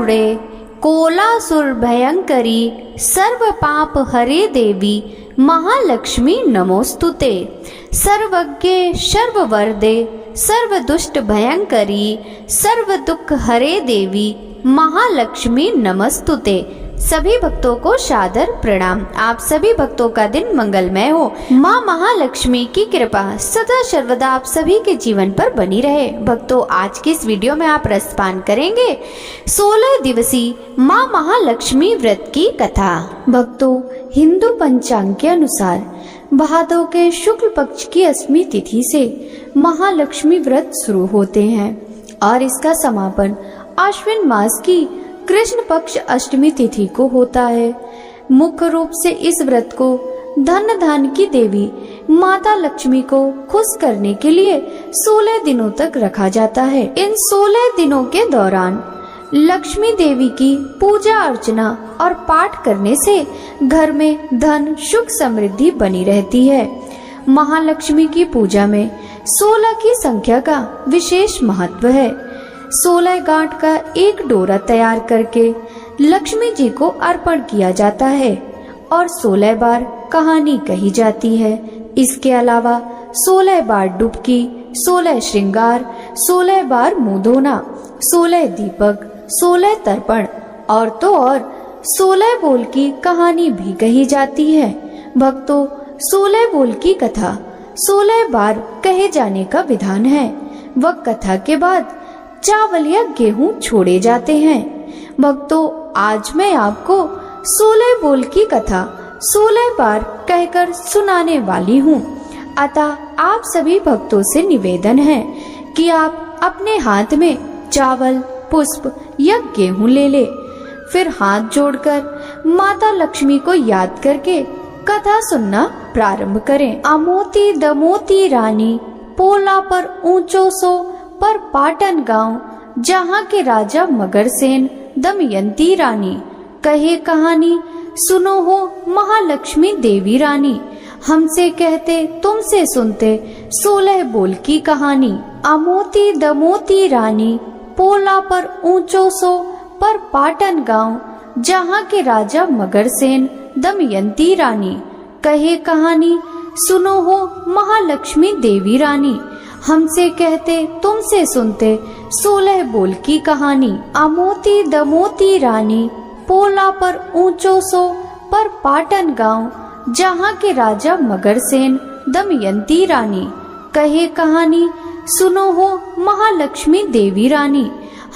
रूढ़े कोलासुर भयंकरी सर्व पाप हरे देवी महालक्ष्मी नमोस्तुते। सर्वज्ञे सर्ववरदे सर्व दुष्ट भयंकरी सर्व दुख हरे देवी महालक्ष्मी नमस्तुते। सभी भक्तों को सादर प्रणाम। आप सभी भक्तों का दिन मंगलमय हो। माँ महालक्ष्मी की कृपा सदा सर्वदा आप सभी के जीवन पर बनी रहे। भक्तों, आज की इस वीडियो में आप रसपान करेंगे 16 दिवसीय माँ महालक्ष्मी व्रत की कथा। भक्तों, हिंदू पंचांग के अनुसार भादव के शुक्ल पक्ष की 8वीं तिथि से महालक्ष्मी व्रत शुरू होते हैं और इसका समापन आश्विन मास की कृष्ण पक्ष अष्टमी तिथि को होता है। मुख्य रूप से इस व्रत को धन धान की देवी माता लक्ष्मी को खुश करने के लिए 16 दिनों तक रखा जाता है। इन 16 दिनों के दौरान लक्ष्मी देवी की पूजा अर्चना और पाठ करने से घर में धन सुख समृद्धि बनी रहती है। महालक्ष्मी की पूजा में 16 की संख्या का विशेष महत्व है। 16 गांठ का एक डोरा तैयार करके लक्ष्मी जी को अर्पण किया जाता है और 16 बार कहानी कही जाती है। इसके अलावा 16 बार डुबकी, 16 श्रृंगार, 16 बार मुंह धोना, 16 दीपक, 16 तर्पण और तो और 16 बोल की कहानी भी कही जाती है। भक्तों, 16 बोल की कथा 16 बार कहे जाने का विधान है। वह कथा के बाद चावल या गेहूं छोड़े जाते हैं। भक्तों, आज मैं आपको 16 बोल की कथा 16 बार कहकर सुनाने वाली हूँ। अतः आप सभी भक्तों से निवेदन है कि आप अपने हाथ में चावल, पुष्प या गेहूं ले ले। फिर हाथ जोड़कर माता लक्ष्मी को याद करके कथा सुनना प्रारंभ करें। अमोती दमोती रानी पोला पर ऊंचो सो पर पाटन गांव जहाँ के राजा मगरसेन दमयंती रानी। कहे कहानी सुनो हो महालक्ष्मी देवी रानी। हमसे कहते तुमसे सुनते 16 बोल की कहानी। अमोती दमोती रानी पोला पर ऊंचो सो पर पाटन गांव जहाँ के राजा मगरसेन दमयंती रानी। कहे कहानी सुनो हो महालक्ष्मी देवी रानी। हमसे कहते तुमसे सुनते 16 बोल की कहानी। अमोती दमोती रानी पोला पर ऊंचो सो पर पाटन गांव जहाँ के राजा मगरसेन दमयंती रानी। कहे कहानी सुनो हो महालक्ष्मी देवी रानी।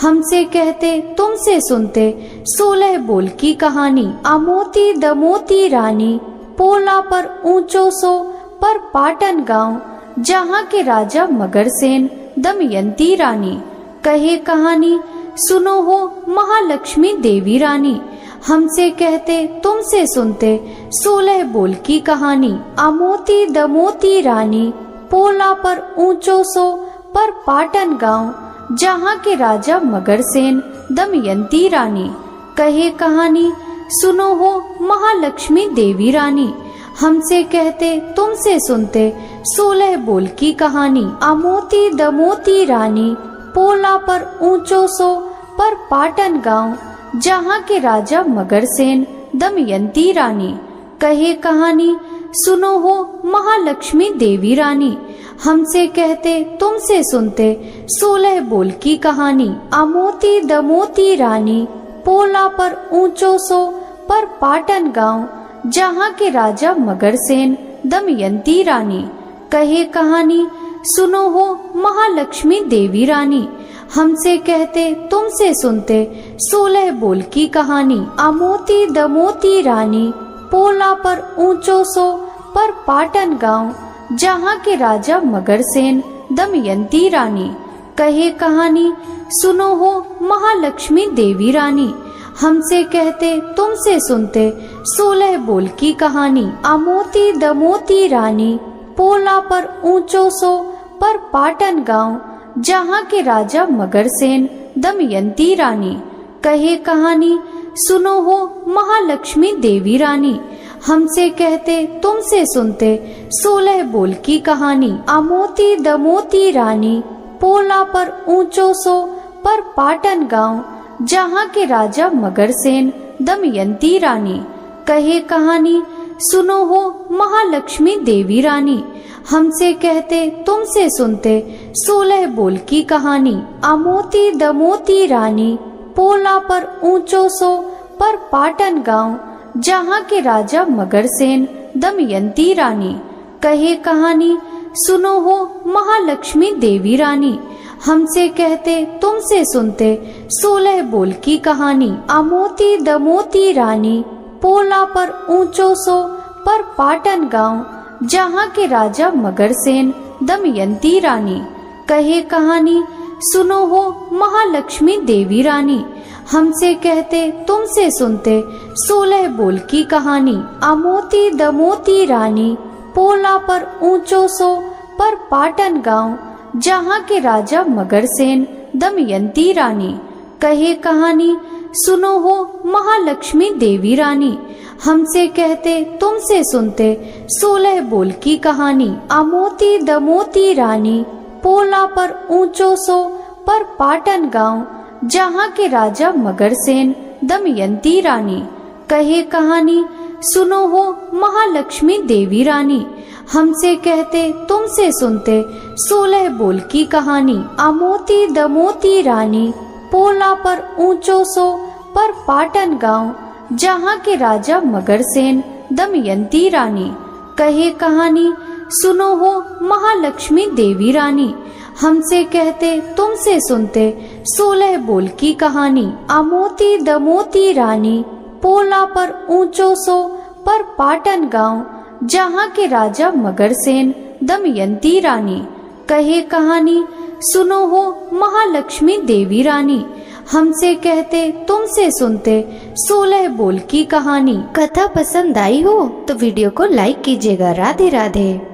हमसे कहते तुमसे सुनते 16 बोल की कहानी। अमोती दमोती रानी पोला पर ऊंचो सो पर पाटन गांव जहाँ के राजा मगरसेन दमयंती रानी। कहे कहानी सुनो हो महालक्ष्मी देवी रानी। हमसे कहते तुमसे सुनते 16 बोल की कहानी। अमोती दमोती रानी पोला पर ऊंचो सो पर पाटन गांव जहाँ के राजा मगरसेन दमयंती रानी। कहे कहानी सुनो हो महालक्ष्मी देवी रानी। हमसे कहते तुमसे सुनते 16 बोल की कहानी। अमोती दमोती रानी पोला पर ऊंचो सो पर पाटन गांव जहाँ के राजा मगरसेन दमयंती रानी। कहे कहानी सुनो हो महालक्ष्मी देवी रानी। हमसे कहते तुमसे सुनते 16 बोल की कहानी। अमोती दमोती रानी पोला पर ऊंचो सो पर पाटन गांव जहाँ के राजा मगरसेन दमयंती रानी। कहे कहानी सुनो हो महालक्ष्मी देवी रानी। हमसे कहते तुमसे सुनते 16 बोल की कहानी। अमोती दमोती रानी पोला पर ऊंचो सो पर पाटन गांव जहाँ के राजा मगरसेन दमयंती रानी। कहे कहानी सुनो हो महालक्ष्मी देवी रानी। हमसे कहते तुमसे सुनते 16 बोल की कहानी। अमोती दमोती रानी पोला पर ऊंचो सो पर पाटन गांव जहाँ के राजा मगरसेन दमयंती रानी। कहे कहानी सुनो हो महालक्ष्मी देवी रानी। हमसे कहते तुमसे सुनते 16 बोल की कहानी। अमोती दमोती रानी पोला पर ऊंचो सो पर पाटन गांव जहाँ के राजा मगरसेन दमयंती रानी। कहे कहानी सुनो हो महालक्ष्मी देवी रानी, हमसे कहते तुमसे सुनते 16 बोल की कहानी। अमोती दमोती रानी पोला पर ऊंचो सो पर पाटन गांव, जहाँ के राजा मगरसेन दमयंती रानी। कहे कहानी सुनो हो महालक्ष्मी देवी रानी, हमसे कहते तुमसे सुनते 16 बोल की कहानी। अमोती दमोती रानी पोला पर ऊंचो सो पर पाटन गांव, जहाँ के राजा मगरसेन दमयंती रानी। कहे कहानी सुनो हो महालक्ष्मी देवी रानी, हमसे कहते तुमसे सुनते 16 बोल की कहानी। अमोती दमोती रानी पोला पर ऊंचो सो पर पाटन गांव, जहाँ के राजा मगरसेन दमयंती रानी। कहे कहानी सुनो हो महालक्ष्मी देवी रानी, हमसे कहते तुमसे सुनते 16 बोल की कहानी। अमोती दमोती रानी पोला पर ऊंचो सो पर पाटन गांव, जहाँ के राजा मगरसेन दमयंती रानी। कहे कहानी सुनो हो महालक्ष्मी देवी रानी, हमसे कहते तुमसे सुनते 16 बोल की कहानी। अमोती दमोती रानी पोला पर ऊंचो सो पर पाटन गांव, जहाँ के राजा मगरसेन दमयंती रानी। कहे कहानी सुनो हो महालक्ष्मी देवी रानी, हमसे कहते तुमसे सुनते 16 बोल की कहानी। अमोती दमोती रानी पोला पर ऊंचो सो पर पाटन गांव, जहाँ के राजा मगरसेन दमयंती रानी। कहे कहानी सुनो हो महालक्ष्मी देवी रानी, हमसे कहते तुमसे सुनते 16 बोल की कहानी। कथा पसंद आई हो तो वीडियो को लाइक कीजिएगा। राधे राधे।